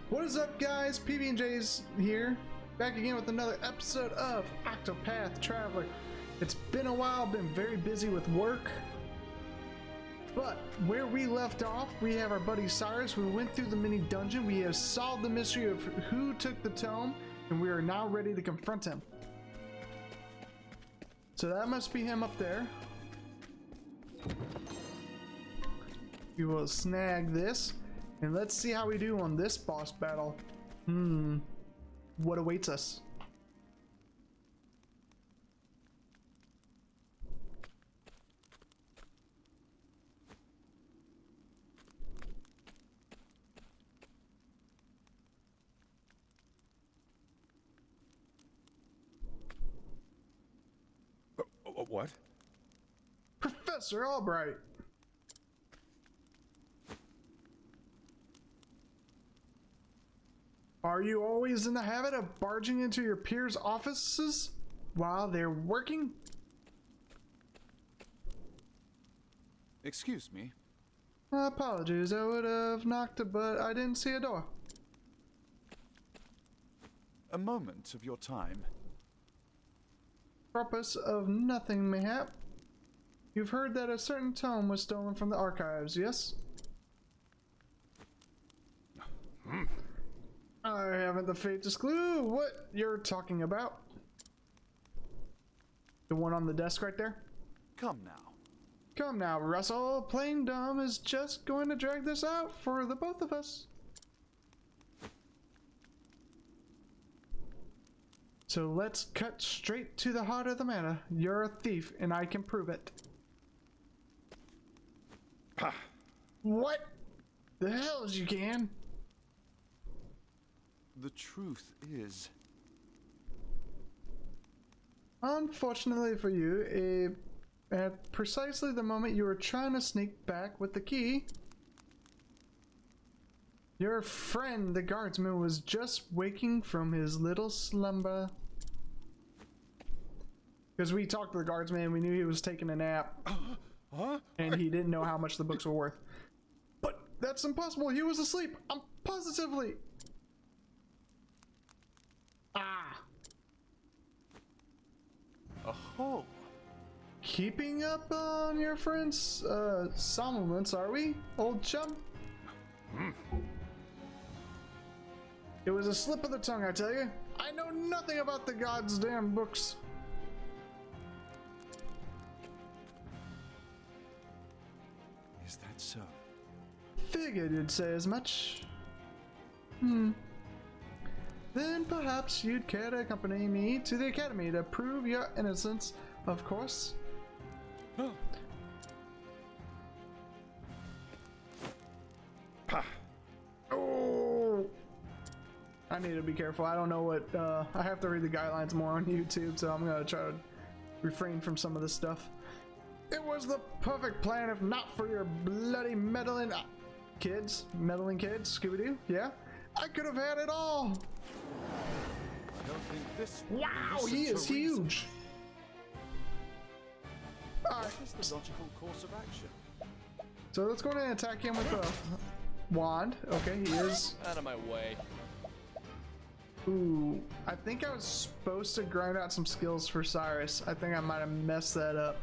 What is up, guys? PBnJs here, back again with another episode of Octopath Traveler. It's been a while, been very busy with work, but where we left off, we have our buddy Cyrus. We went through the mini dungeon, we have solved the mystery of who took the tome, and we are now ready to confront him. So that must be him up there. We will snag this. And let's see how we do on this boss battle. What awaits us? What? Professor Albright. Are you always in the habit of barging into your peers' offices while they're working? Excuse me. Apologies, I would have knocked, but I didn't see a door. A moment of your time. Purpose of nothing, mayhap. You've heard that a certain tome was stolen from the archives, yes? I haven't the faintest clue what you're talking about. The one on the desk right there? Come now. Come now, Russell. Plain Dumb is just going to drag this out for the both of us. So let's cut straight to the heart of the matter. You're a thief, and I can prove it. What? The hell as you can? The truth is... Unfortunately for you, at precisely the moment you were trying to sneak back with the key, your friend, the guardsman, was just waking from his little slumber. Because we talked to the guardsman, we knew he was taking a nap. And he didn't know how much the books were worth. But that's impossible, he was asleep, I'm positively... Oh. Keeping up on your friend's somnolence, are we, old chum? It was a slip of the tongue, I tell you. I know nothing about the goddamn books. Is that so? Figured you'd say as much. Then perhaps you'd care to accompany me to the academy to prove your innocence, of course. Oh! I need to be careful. I don't know what, I have to read the guidelines more on YouTube, so I'm gonna try to refrain from some of this stuff. It was the perfect plan if not for your bloody meddling kids. Meddling kids, Scooby-Doo, yeah? I could have had it all! I don't think this... Wow, he is huge! Alright. What is the logical course of action? So let's go ahead and attack him with a wand. Okay, he is... Out of my way. Ooh, I think I was supposed to grind out some skills for Cyrus. I think I might have messed that up.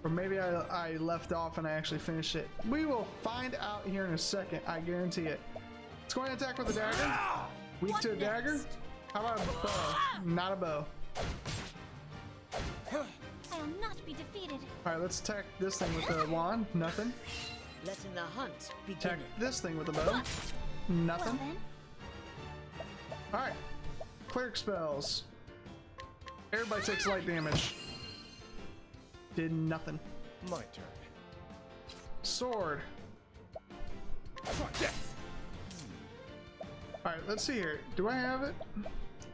Or maybe I left off and I actually finished it. We will find out here in a second, I guarantee it. Let's go ahead and attack with a dagger. Weak to a dagger? How about a bow? Not a bow. I will not be defeated. Alright, let's attack this thing with a wand. Nothing. Letting the hunt begin. Attack this thing with a bow. Nothing. Well then, Alright. Cleric spells. Everybody takes light damage. Did nothing. My turn. Sword. Alright, let's see here. Do I have it?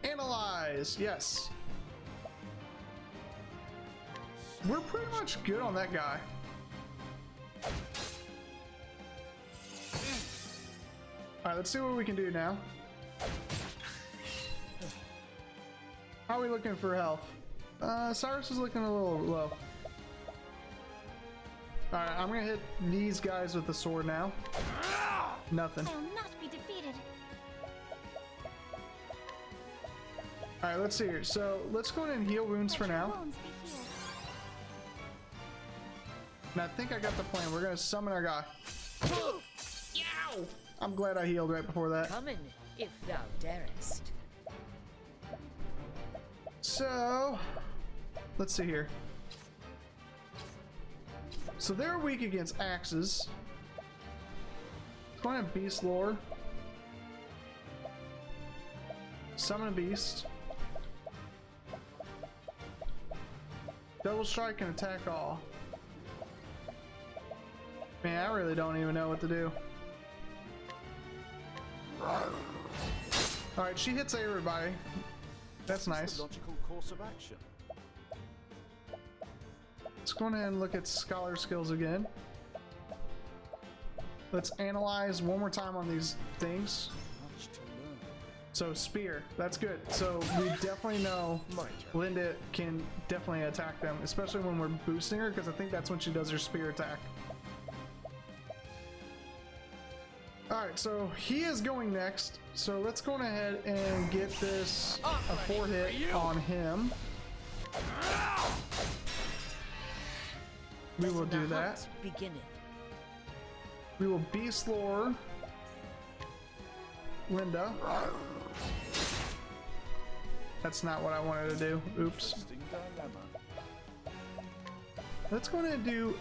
Analyze. Yes. We're pretty much good on that guy. Alright, let's see what we can do now. How are we looking for health? Cyrus is looking a little low. Alright, I'm gonna hit these guys with the sword now. Nothing. I will not be defeated. All right, let's see here. So let's go in and heal wounds for Let your now. wounds be healed. And I think I got the plan. We're gonna summon our guy. Yow! I'm glad I healed right before that. Come in, if thou darest. So let's see here. So they're weak against axes. Let's go ahead and beast lore. Summon a beast. Double strike and attack all. Man, I really don't even know what to do. Alright, she hits everybody. That's What's nice. the logical course of action? Let's go ahead and look at scholar skills again. Let's analyze one more time on these things. Much to learn. So spear, that's good. So we definitely know Linda can definitely attack them, especially when we're boosting her, because I think that's when she does her spear attack. Alright, so he is going next. So let's go ahead and get this a 4 hit on him. We will do that. Beginning. We will beast lore Linda. That's not what I wanted to do. Oops. Interesting dilemma. Let's go ahead and do.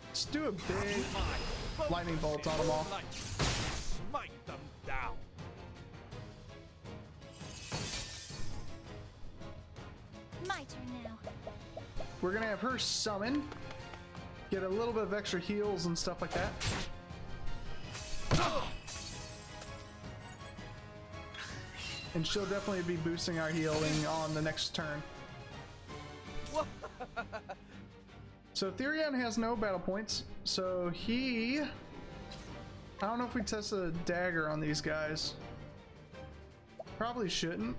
Let's do a big lightning bolt on them all. Smite them down. My turn now. We're gonna have her summon, get a little bit of extra heals and stuff like that. And she'll definitely be boosting our healing on the next turn. So Therion has no battle points, so he... I don't know if we tested a dagger on these guys. Probably shouldn't.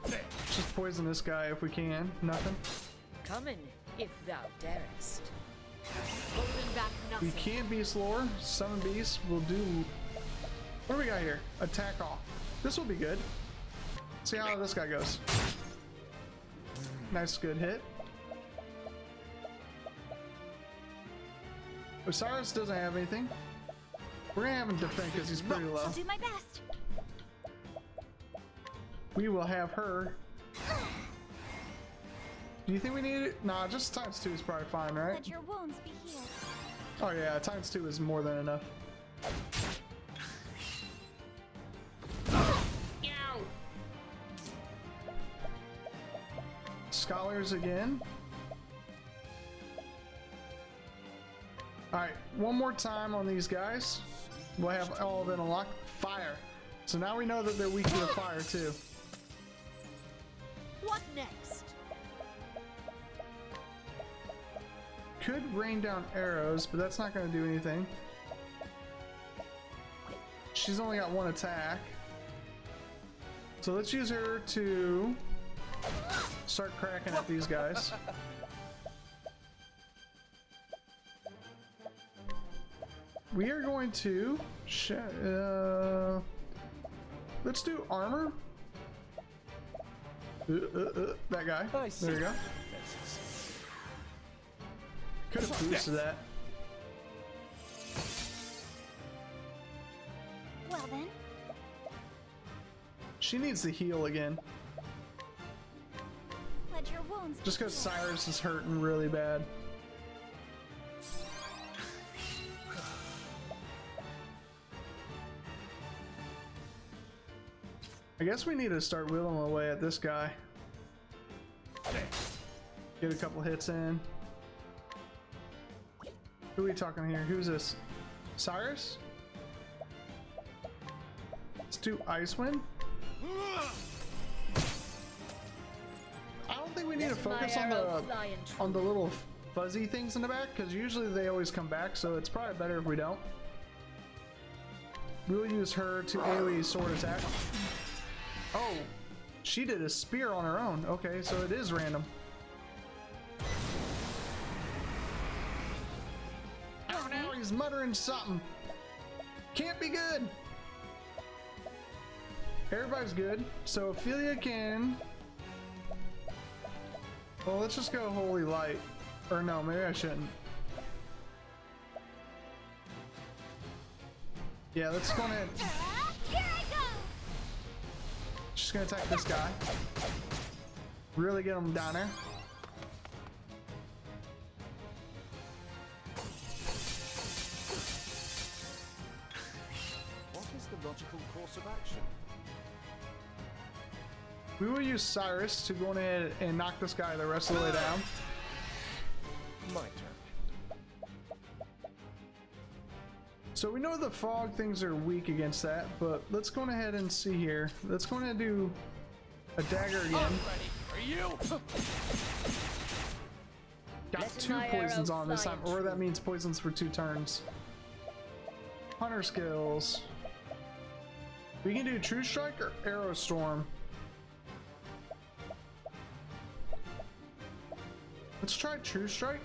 Just poison this guy if we can. Nothing. Come in, if thou darest. Holding back We nothing. can beast lore. Summon beast. We'll do... What do we got here? Attack off. This will be good. See how this guy goes. Nice, good hit. Cyrus doesn't have anything. We're gonna have him defend because he's pretty low. I'll do my best. We will have her. Do you think we need it? Nah, just ×2 is probably fine, right? Let your wounds be healed. Oh yeah, ×2 is more than enough. Scholars again. Alright, one more time on these guys. We'll have all of it unlocked. Fire. So now we know that they're weak to the fire too. What next? Could rain down arrows, but that's not going to do anything. She's only got one attack. So let's use her to start cracking at these guys. We are going to let's do armor. That guy. There you go. Could have boosted that. Well then, She needs to heal again. let your wounds Just be because healed. Cyrus is hurting really bad. I guess we need to start whittling away at this guy. Get a couple hits in. Who are we talking here? Who's this? Cyrus? Let's do Icewind. I don't think we need to Let my focus on arrow fly in on the little fuzzy things in the back, because usually they always come back, so it's probably better if we don't. We'll use her to AoE sword attack. Oh, she did a spear on her own. Okay, so it is random. Oh no, he's muttering something. Can't be good. Everybody's good. So Ophelia can. Well, let's just go Holy Light. Or no, maybe I shouldn't. Yeah, let's go ahead. Here I go. Just gonna attack this guy. Really get him down there. What is the logical course of action? We will use Cyrus to go ahead and knock this guy the rest of the way down. My turn. So we know the fog things are weak against that, but let's go ahead and see here. Let's go ahead and do a dagger again. Are you? Got Let 2 my poisons arrow on this fly time, and or that true. means poisons for 2 turns. Hunter skills. We can do True Strike or Arrow Storm. Let's try True Strike.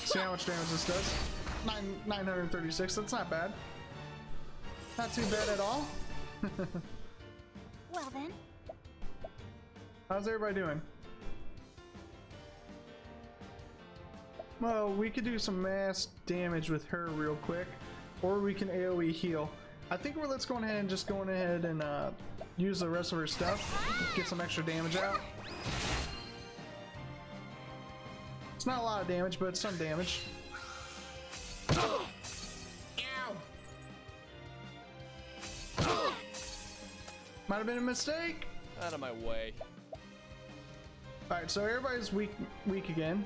See how much damage this does. 936, that's not bad. Not too bad at all. Well then, How's everybody doing? Well, we could do some mass damage with her real quick, or we can AoE heal. I think let's go ahead and just go ahead and use the rest of her stuff, get some extra damage out. It's not a lot of damage, but it's some damage. Ow! Might have been a mistake. Out of my way. All right, so everybody's weak again.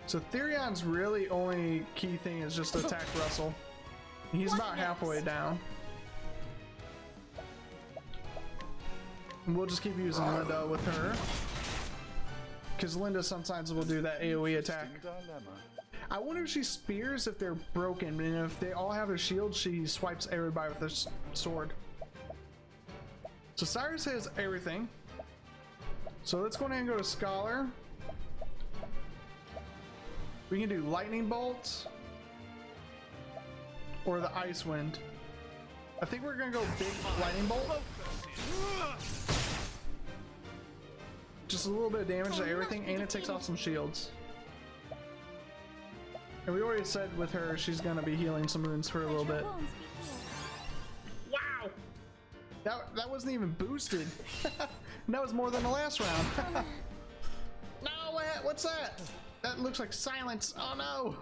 So Therion's really only key thing is just attack Russell. He's about halfway down. And we'll just keep using Linda with her. Because Linda sometimes will do that AoE attack. Dilemma. I wonder if she spears if they're broken, and if they all have a shield, she swipes everybody with her sword. So Cyrus has everything. So let's go ahead and go to Scholar. We can do Lightning Bolts or the Ice Wind. I think we're gonna go big Lightning Bolt. Just a little bit of damage to everything, and it takes off some shields. And we already said with her, she's gonna be healing some wounds for a little let bit. your wounds be healed. Wow! That wasn't even boosted. That was more than the last round. No, what's that? That looks like silence. Oh no!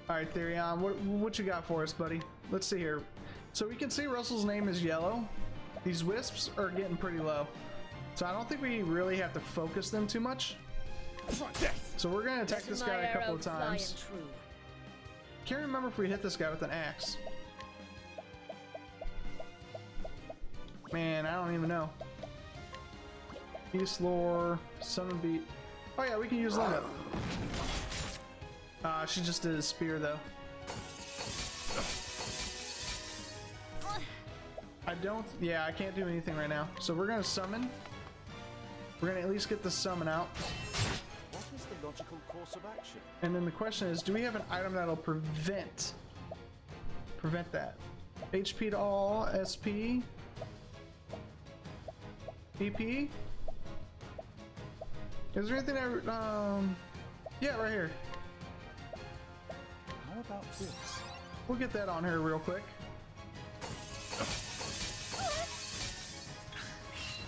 All right, Therion, what you got for us, buddy? Let's see here. So we can see Russell's name is yellow. These wisps are getting pretty low. So I don't think we really have to focus them too much. So we're gonna attack this guy a couple of times. Can't remember if we hit this guy with an axe. Man, I don't even know. Beast lore, summon beat. Oh yeah, we can use Linda. She just did a spear though. I can't do anything right now. So we're gonna summon. We're gonna at least get the summon out. What is the logical course of action? And then the question is, do we have an item that'll prevent that? HP to all, SP, EP. Is there anything that, yeah, right here. How about this? We'll get that on her real quick.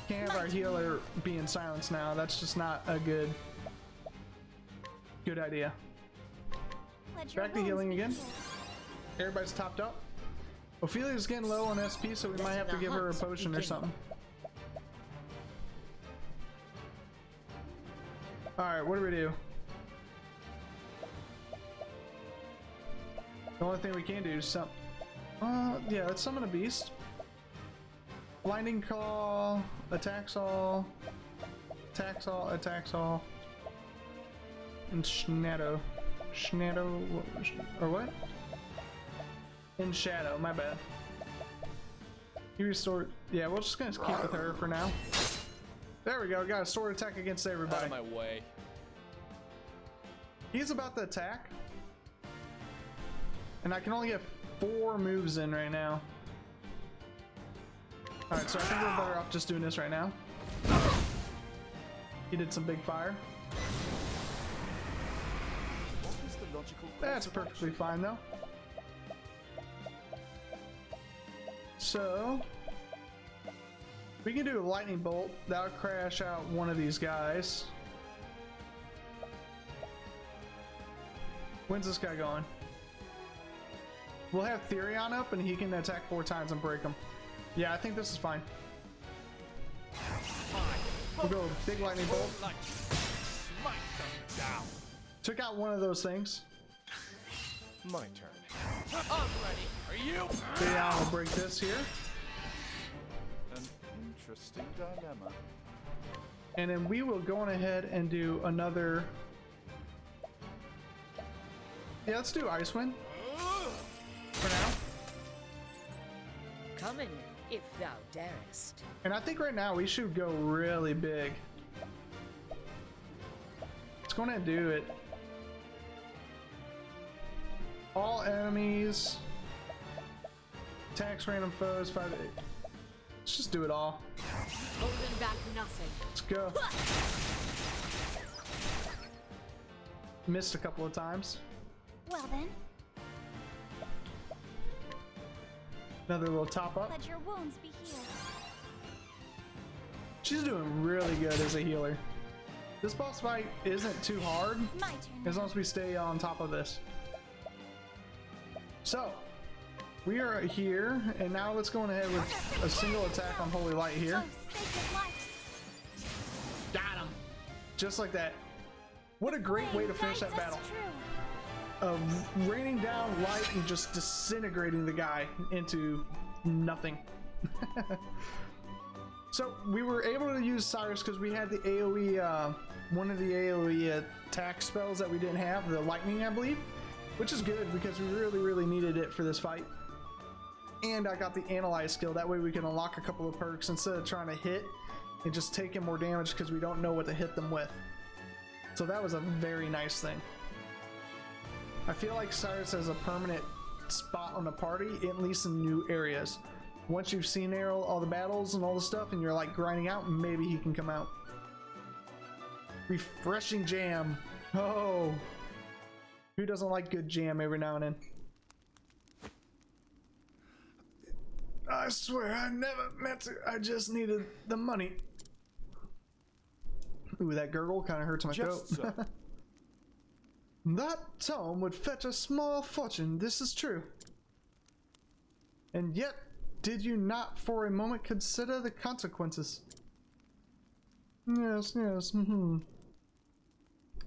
Can't have our healer being silenced now. That's just not a good idea. Let your Back to wounds healing be again. healed. Everybody's topped up. Ophelia's getting low on SP, so we might have to give her a potion or something. Alright, what do we do? The only thing we can do is yeah, let's summon a beast. Blinding Claw, attacks all, attacks all, and Shadow, or what? In Shadow, my bad. You restored, yeah, we're just gonna keep with her for now. There we go, got a sword attack against Out everybody. of my way. He's about to attack. And I can only get 4 moves in right now. Alright, so I think we're better off just doing this right now. He did some big fire. What is the logical That's course of perfectly action? fine though. So we can do a lightning bolt. That'll crash out one of these guys. When's this guy going? We'll have Therion up and he can attack 4 times and break him. Yeah, I think this is fine. We'll go big lightning bolt. Like smite them down. Took out one of those things. My turn. I'm ready. Are you? Therion will break this here. An interesting dilemma. And then we will go on ahead and do another. Yeah, let's do Icewind for now. Come in, if thou darest. And I think right now we should go really big. Let's go ahead and do it. All enemies. Attacks random foes. 5 8. Let's just do it all. Holding back nothing. Let's go. Missed a couple of times. Well then, Another little top up. let your wounds be healed. She's doing really good as a healer. This boss fight isn't too hard My turn. as long as we stay on top of this. So we are here, and now let's go on ahead with a single attack on Holy Light here. Oh, sacred light. Got him! Just like that. What a great way to finish that battle. True. Of raining down light and just disintegrating the guy into nothing. So we were able to use Cyrus because we had the AoE, one of the AoE attack spells that we didn't have, the lightning, I believe, which is good because we really needed it for this fight. And I got the analyze skill, that way we can unlock a couple of perks instead of trying to hit and just taking more damage because we don't know what to hit them with. So that was a very nice thing. I feel like Cyrus has a permanent spot on the party, at least in new areas. Once you've seen all the battles and all the stuff and you're like grinding out, maybe he can come out. Refreshing jam. Oh, who doesn't like good jam every now and then? I swear I never meant to. I just needed the money. Ooh, that gurgle kind of hurts my throat. Just so. That tome would fetch a small fortune, this is true. And yet, did you not for a moment consider the consequences? Yes,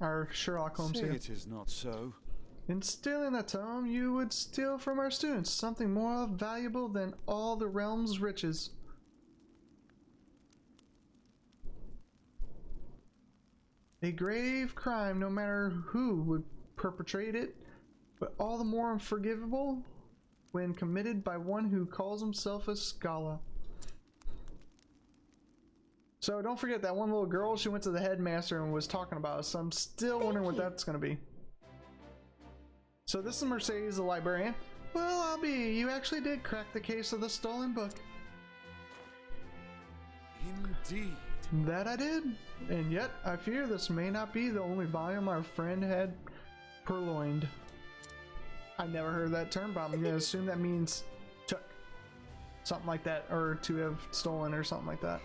Our Sherlock Holmes Say here. it is not so. In stealing that tome, you would steal from our students something more valuable than all the realm's riches. A grave crime, no matter who would perpetrate it, but all the more unforgivable when committed by one who calls himself a scholar. So don't forget that one little girl, she went to the headmaster and was talking about us, so I'm still wondering what that's going to be. So this is Mercedes, the librarian. Well, I'll be. You actually did crack the case of the stolen book. Indeed. That I did, and yet I fear this may not be the only volume our friend had purloined. I never heard that term, but I'm gonna assume that means took. Something like that, or to have stolen or something like that.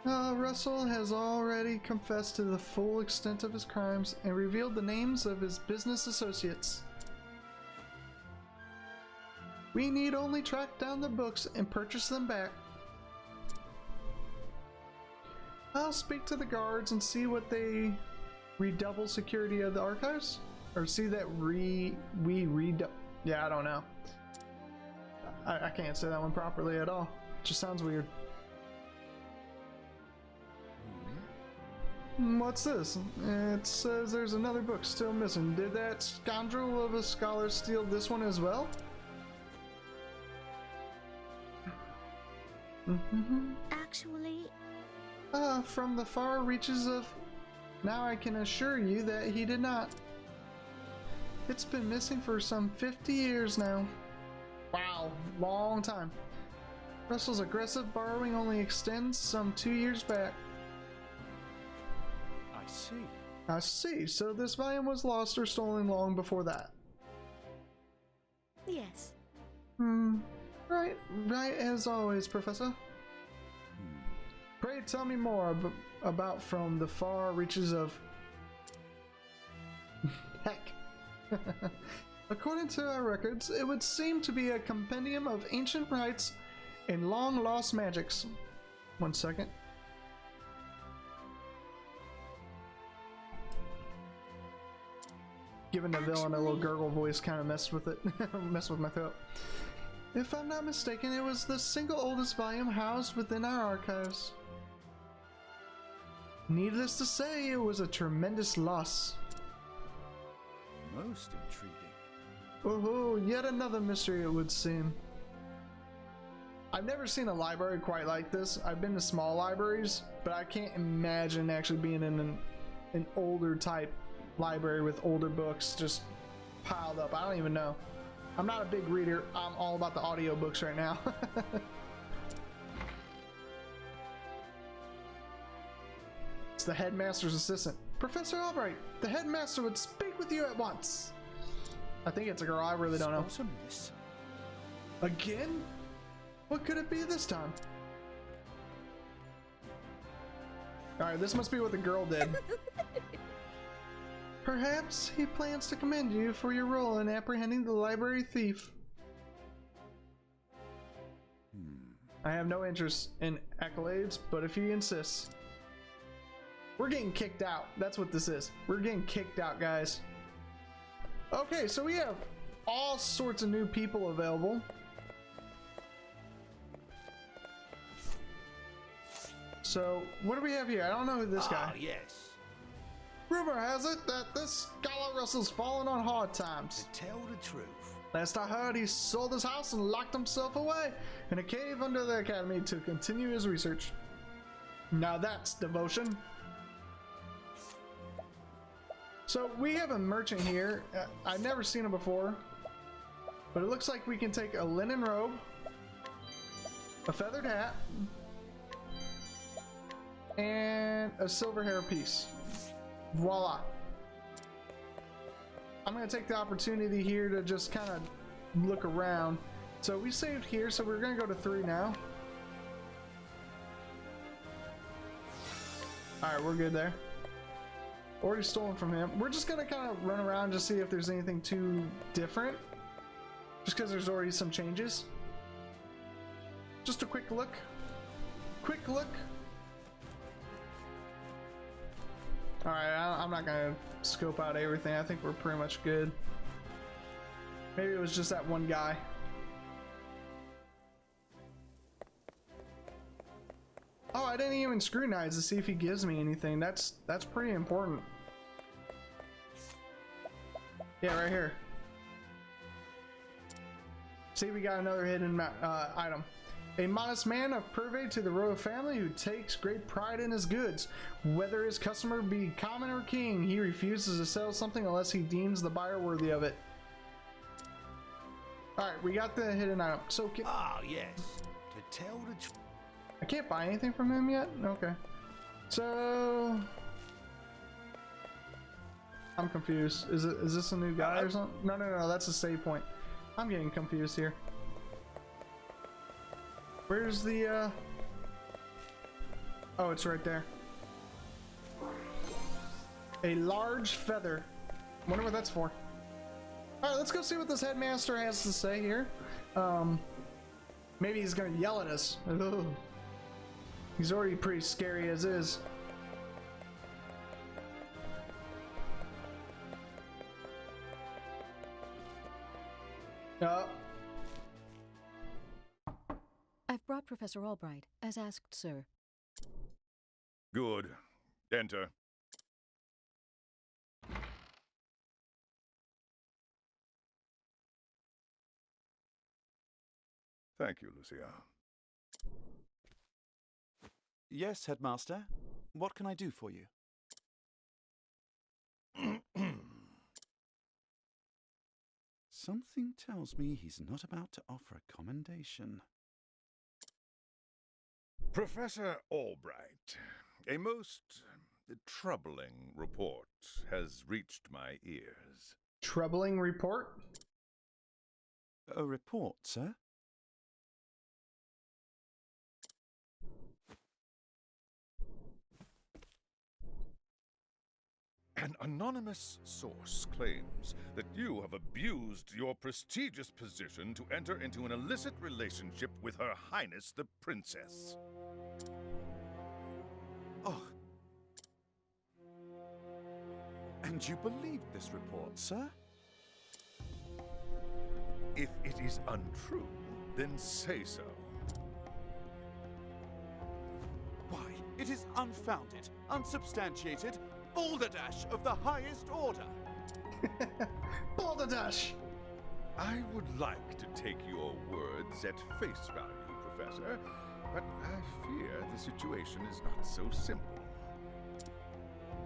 Russell has already confessed to the full extent of his crimes and revealed the names of his business associates. We need only track down the books and purchase them back. I'll speak to the guards and see what they redouble security of the archives, or see that yeah, I don't know. I can't say that one properly at all. It just sounds weird. What's this? It says there's another book still missing. Did that scoundrel of a scholar steal this one as well? Actually, From the far reaches of Now I can assure you that he did not. It's been missing for some 50 years now. Wow, long time. Russell's aggressive borrowing only extends some 2 years back. I see. I see, so this volume was lost or stolen long before that. Yes. Right as always, Professor. Pray tell me more about from the far reaches of... Heck. According to our records, it would seem to be a compendium of ancient rites and long-lost magics. 1 second. Giving the villain a little gurgle voice kind of messed with it. Messed with my throat. If I'm not mistaken, it was the single oldest volume housed within our archives. Needless to say, it was a tremendous loss. Most intriguing. Oh, yet another mystery it would seem. I've never seen a library quite like this. I've been to small libraries, but I can't imagine actually being in an older type library with older books just piled up. I don't even know. I'm not a big reader. I'm all about the audiobooks right now. It's the headmaster's assistant. Professor Albright, the headmaster would speak with you at once. I think it's a girl. I really don't know. Awesomeness. Again? What could it be this time? Alright, this must be what the girl did. Perhaps he plans to commend you for your role in apprehending the library thief. I have no interest in accolades, but if he insists. We're getting kicked out. That's what this is. We're getting kicked out, guys. Okay, so we have all sorts of new people available. So, what do we have here? I don't know who this guy. Yes. Rumor has it that this scholar Russell's fallen on hard times. To tell the truth. Last I heard, he sold his house and locked himself away in a cave under the academy to continue his research. Now that's devotion. So we have a merchant here. I've never seen him before, but it looks like we can take a linen robe, a feathered hat, and a silver hair piece. Voila. I'm gonna take the opportunity here to just kind of look around. So we saved here, so we're gonna go to 3 now. Alright, we're good there. Already stolen from him. We're just gonna kind of run around to see if there's anything too different. Just because there's already some changes. Just a quick look. Quick look. Alright, I'm not gonna scope out everything. I think we're pretty much good. Maybe it was just that one guy. Oh, I didn't even scrutinize to see if he gives me anything. That's pretty important. Yeah, right here. See, we got another hidden item. A modest man of purvey to the royal family who takes great pride in his goods. Whether his customer be common or king, he refuses to sell something unless he deems the buyer worthy of it. Alright, we got the hidden item. So Yes. To tell the truth. I can't buy anything from him yet? Okay. So I'm confused. Is this a new guy or something? No, that's a save point. I'm getting confused here. Where's the oh, it's right there. A large feather. Wonder what that's for. Alright, let's go see what this headmaster has to say here. Maybe he's gonna yell at us. Ugh. He's already pretty scary as is. I've brought Professor Albright, as asked, sir. Good. Enter. Thank you, Lucia. Yes, Headmaster. What can I do for you? Something tells me he's not about to offer a commendation. Professor Albright, a most troubling report has reached my ears. Troubling report? A report, sir? An anonymous source claims that you have abused your prestigious position to enter into an illicit relationship with Her Highness the Princess. Oh. And you believed this report, sir? If it is untrue, then say so. Why, it is unfounded, unsubstantiated, balderdash of the highest order. Balderdash! I would like to take your words at face value, Professor, but I fear the situation is not so simple.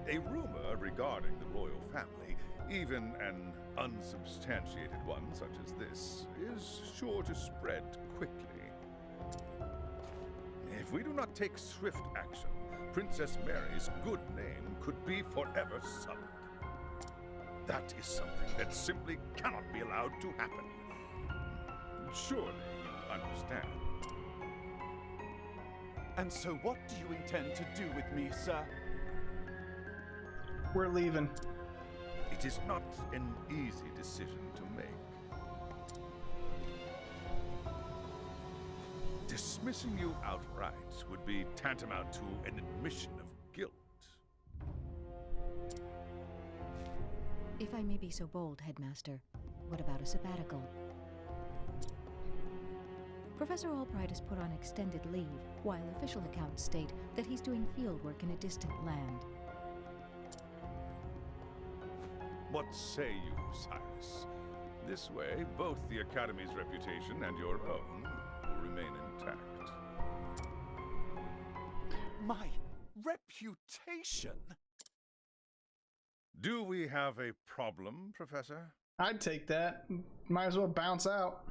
A rumor regarding the royal family, even an unsubstantiated one such as this, is sure to spread quickly. If we do not take swift action, Princess Mary's good name could be forever sullied. That is something that simply cannot be allowed to happen. Surely you understand. And so what do you intend to do with me, sir? We're leaving. It is not an easy decision to make. Dismissing you outright would be tantamount to an admission of guilt. If I may be so bold, Headmaster, what about a sabbatical? Professor Albright has put on extended leave, while official accounts state that he's doing fieldwork in a distant land. What say you, Cyrus? This way, both the Academy's reputation and your own will remain intact. My reputation? Do we have a problem, Professor? I'd take that. Might as well bounce out.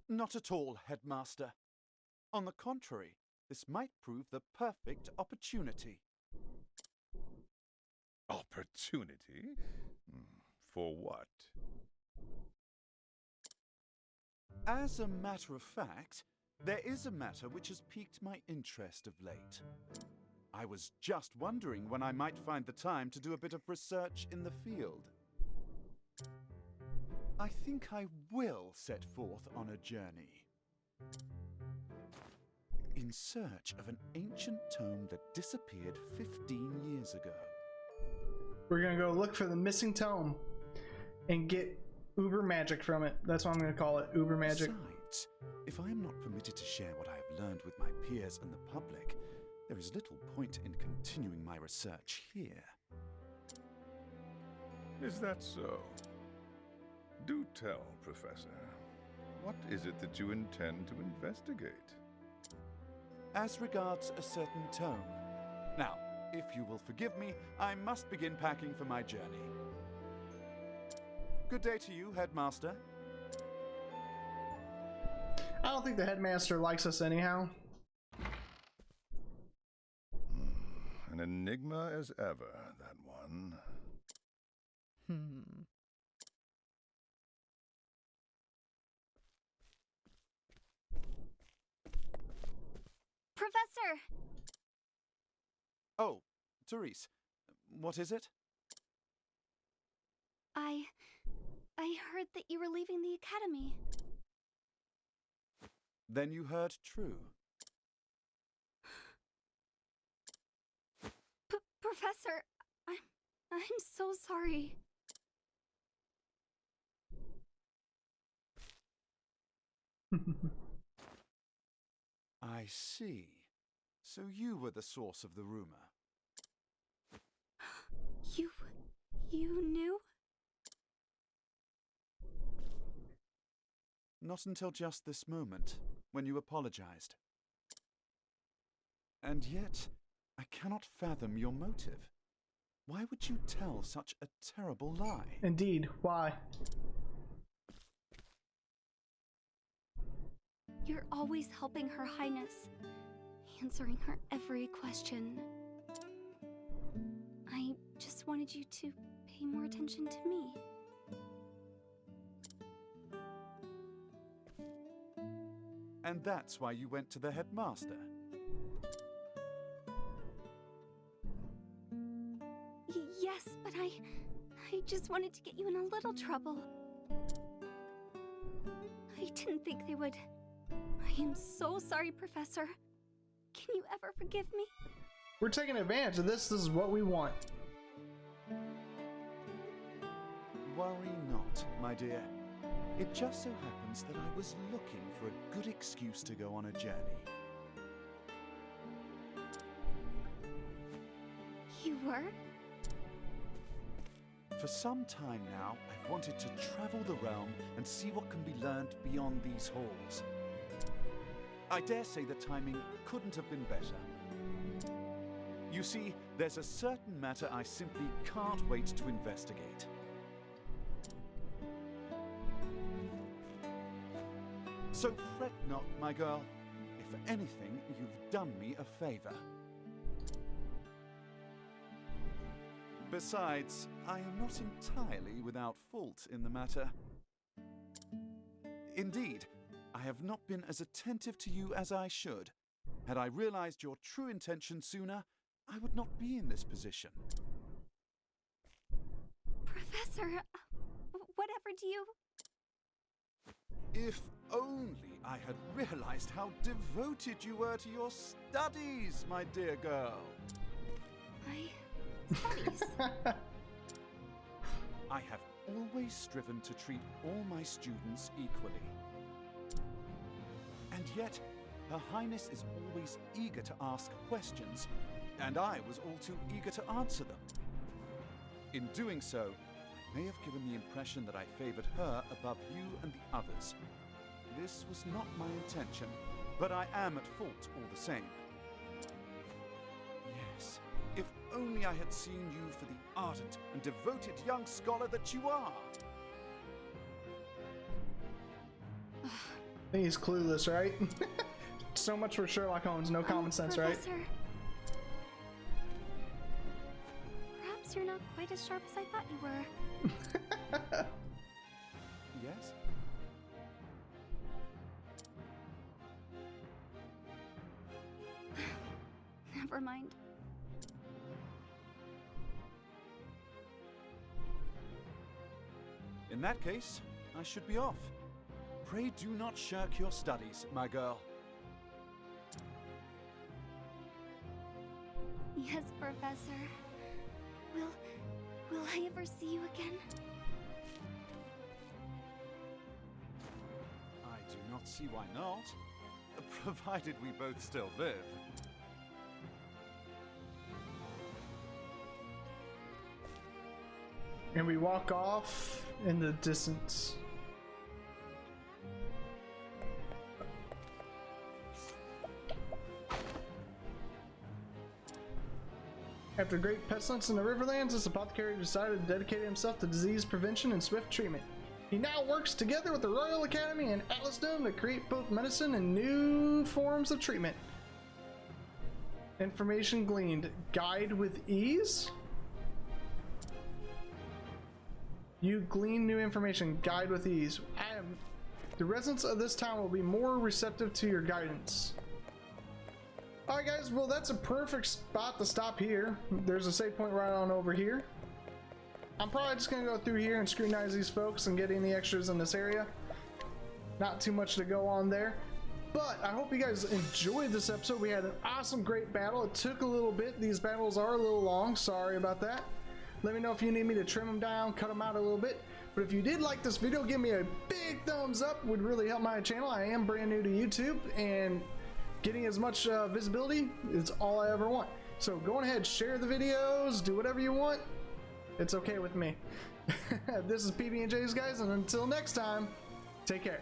Not at all, Headmaster. On the contrary, this might prove the perfect opportunity. Opportunity? For what? As a matter of fact, there is a matter which has piqued my interest of late. I was just wondering when I might find the time to do a bit of research in the field. I think I will set forth on a journey. In search of an ancient tome that disappeared 15 years ago. We're gonna go look for the missing tome and get uber magic from it. That's what I'm gonna call it, uber magic. Besides, if I am not permitted to share what I have learned with my peers and the public, there is little point in continuing my research here. Is that so? Do tell, Professor. What is it that you intend to investigate? As regards a certain tome. Now, if you will forgive me, I must begin packing for my journey. Good day to you, Headmaster. I don't think the headmaster likes us anyhow. An enigma as ever, that one. Professor! Oh, Cyrus, what is it? I heard that you were leaving the academy. Then you heard true. Professor, I'm so sorry. I see. So you were the source of the rumor. You knew? Not until just this moment, when you apologized. And yet, I cannot fathom your motive. Why would you tell such a terrible lie? Indeed, why? You're always helping Her Highness, answering her every question. I just wanted you to pay more attention to me. And that's why you went to the headmaster. Yes, but I just wanted to get you in a little trouble. I didn't think they would. I am so sorry, Professor. Can you ever forgive me? We're taking advantage of this. This is what we want. Worry not, my dear. It just so happens that I was looking for a good excuse to go on a journey. You were? For some time now, I've wanted to travel the realm and see what can be learned beyond these halls. I dare say the timing couldn't have been better. You see, there's a certain matter I simply can't wait to investigate. So fret not, my girl. If anything, you've done me a favor. Besides, I am not entirely without fault in the matter. Indeed, I have not been as attentive to you as I should. Had I realized your true intention sooner, I would not be in this position. Professor, whatever do you... If only I had realized how devoted you were to your studies, my dear girl. Studies? I have always striven to treat all my students equally. And yet, Her Highness is always eager to ask questions, and I was all too eager to answer them. In doing so, I may have given the impression that I favored her above you and the others. This was not my intention, but I am at fault all the same. Yes, if only I had seen you for the ardent and devoted young scholar that you are. I think he's clueless, right? So much for Sherlock Holmes, no common sense, Professor, right? perhaps you're not quite as sharp as I thought you were. Yes? Never mind. In that case, I should be off. Pray do not shirk your studies, my girl. Yes, Professor. Will I ever see you again? I do not see why not, provided we both still live. And we walk off in the distance. After great pestilence in the Riverlands, this apothecary decided to dedicate himself to disease prevention and swift treatment. He now works together with the Royal Academy and Atlas Dome to create both medicine and new forms of treatment. Information gleaned. Guide with ease? You glean new information. Guide with ease. The residents of this town will be more receptive to your guidance. Alright guys, well that's a perfect spot to stop here. There's a save point right on over here. I'm probably just going to go through here and scrutinize these folks and get any extras in this area. Not too much to go on there. But I hope you guys enjoyed this episode. We had an awesome, great battle. It took a little bit. These battles are a little long. Sorry about that. Let me know if you need me to trim them down, cut them out a little bit. But if you did like this video, give me a big thumbs up. It would really help my channel. I am brand new to YouTube, and getting as much visibility is all I ever want. So go on ahead, share the videos, do whatever you want. It's okay with me. This is PBnJs, guys, and until next time, take care.